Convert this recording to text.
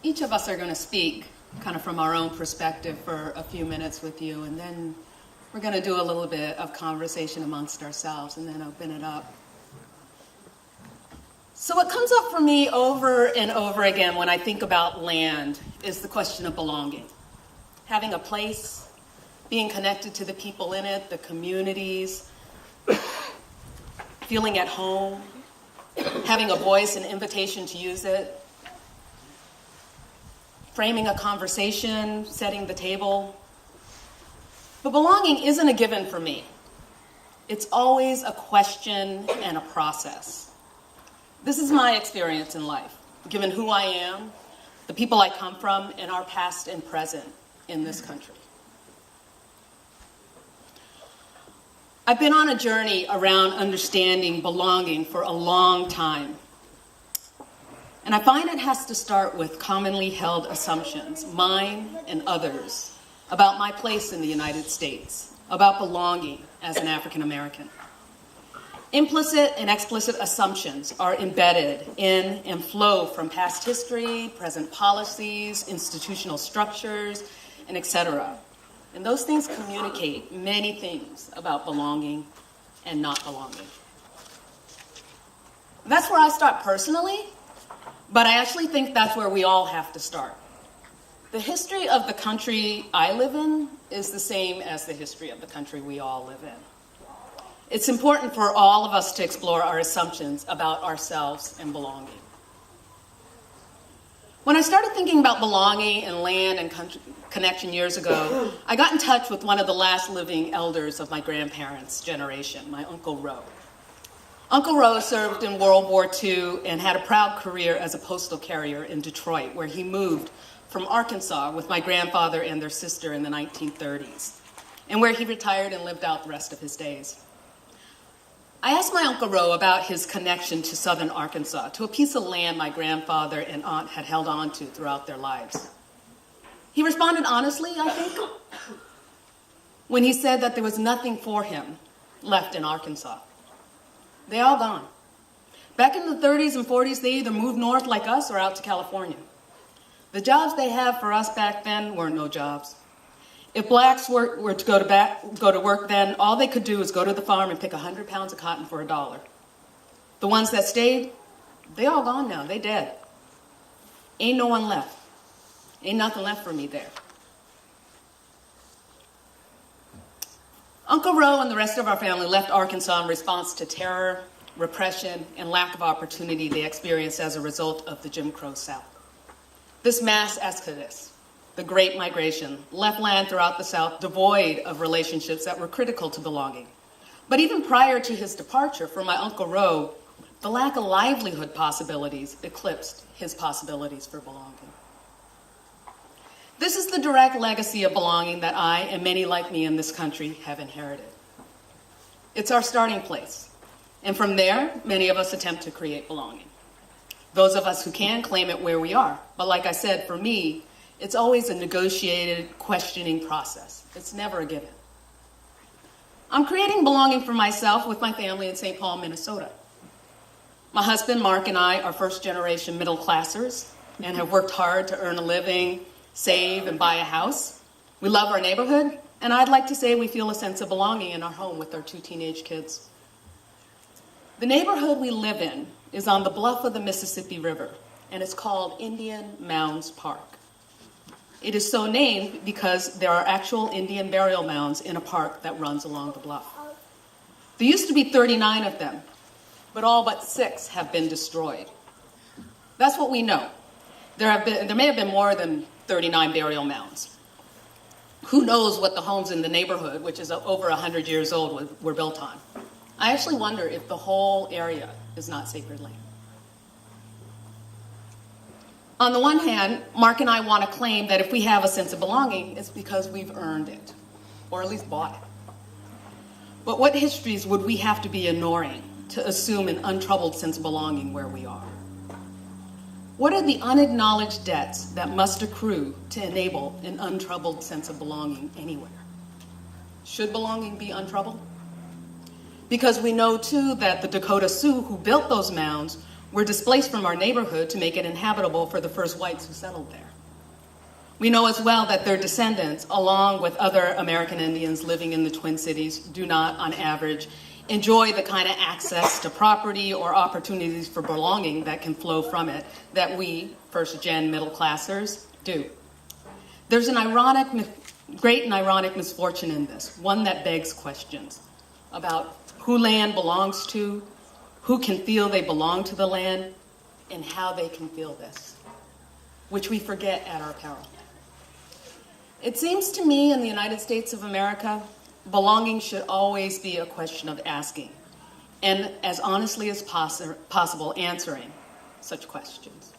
each of us are going to speak kind of from our own perspective for a few minutes with you, and then we're going to do a little bit of conversation amongst ourselves and then open it up. So what comes up for me over and over again when I think about land is the question of belonging. Having a place, being connected to the people in it, the communities, feeling at home, having a voice, an invitation to use it, framing a conversation, setting the table. But belonging isn't a given for me. It's always a question and a process. This is my experience in life, given who I am, the people I come from, and our past and present in this country. I've been on a journey around understanding belonging for a long time. And I find it has to start with commonly held assumptions, mine and others, about my place in the United States, about belonging as an African American. Implicit and explicit assumptions are embedded in and flow from past history, present policies, institutional structures, and etc. And those things communicate many things about belonging and not belonging. That's where I start personally, but I actually think that's where we all have to start. The history of the country I live in is the same as the history of the country we all live in. It's important for all of us to explore our assumptions about ourselves and belonging. When I started thinking about belonging and land and connection years ago, I got in touch with one of the last living elders of my grandparents' generation, my Uncle Roe. Uncle Roe served in World War II and had a proud career as a postal carrier in Detroit, where he moved from Arkansas with my grandfather and their sister in the 1930s, and where he retired and lived out the rest of his days. I asked my Uncle Roe about his connection to southern Arkansas, to a piece of land my grandfather and aunt had held on to throughout their lives. He responded honestly, I think, when he said that there was nothing for him left in Arkansas. They all gone. Back in the 30s and 40s, they either moved north like us or out to California. The jobs they had for us back then weren't no jobs. If blacks were to go to work then, all they could do was go to the farm and pick 100 pounds of cotton for $1. The ones that stayed, they all gone now, they dead. Ain't no one left. Ain't nothing left for me there. Uncle Roe and the rest of our family left Arkansas in response to terror, repression, and lack of opportunity they experienced as a result of the Jim Crow South. This mass exodus, the Great Migration, left land throughout the South devoid of relationships that were critical to belonging. But even prior to his departure, for my Uncle Roe, the lack of livelihood possibilities eclipsed his possibilities for belonging. This is the direct legacy of belonging that I and many like me in this country have inherited. It's our starting place. And from there, many of us attempt to create belonging. Those of us who can claim it where we are. But like I said, for me, it's always a negotiated, questioning process. It's never a given. I'm creating belonging for myself with my family in St. Paul, Minnesota. My husband, Mark, and I are first-generation middle-classers and have worked hard to earn a living, save, and buy a house. We love our neighborhood, and I'd like to say we feel a sense of belonging in our home with our 2 teenage kids. The neighborhood we live in is on the bluff of the Mississippi River, and it's called Indian Mounds Park. It is so named because there are actual Indian burial mounds in a park that runs along the bluff. There used to be 39 of them, but all but 6 have been destroyed. That's what we know. There may have been more than 39 burial mounds. Who knows what the homes in the neighborhood, which is over 100 years old, were built on. I actually wonder if the whole area is not sacred land. On the one hand, Mark and I want to claim that if we have a sense of belonging, it's because we've earned it, or at least bought it. But what histories would we have to be ignoring to assume an untroubled sense of belonging where we are? What are the unacknowledged debts that must accrue to enable an untroubled sense of belonging anywhere? Should belonging be untroubled? Because we know, too, that the Dakota Sioux who built those mounds were displaced from our neighborhood to make it inhabitable for the first whites who settled there. We know as well that their descendants, along with other American Indians living in the Twin Cities, do not, on average, enjoy the kind of access to property or opportunities for belonging that can flow from it that we, first-gen middle-classers, do. There's great and ironic misfortune in this, one that begs questions about who land belongs to, who can feel they belong to the land, and how they can feel this, which we forget at our peril. It seems to me in the United States of America, belonging should always be a question of asking, and as honestly as possible answering such questions.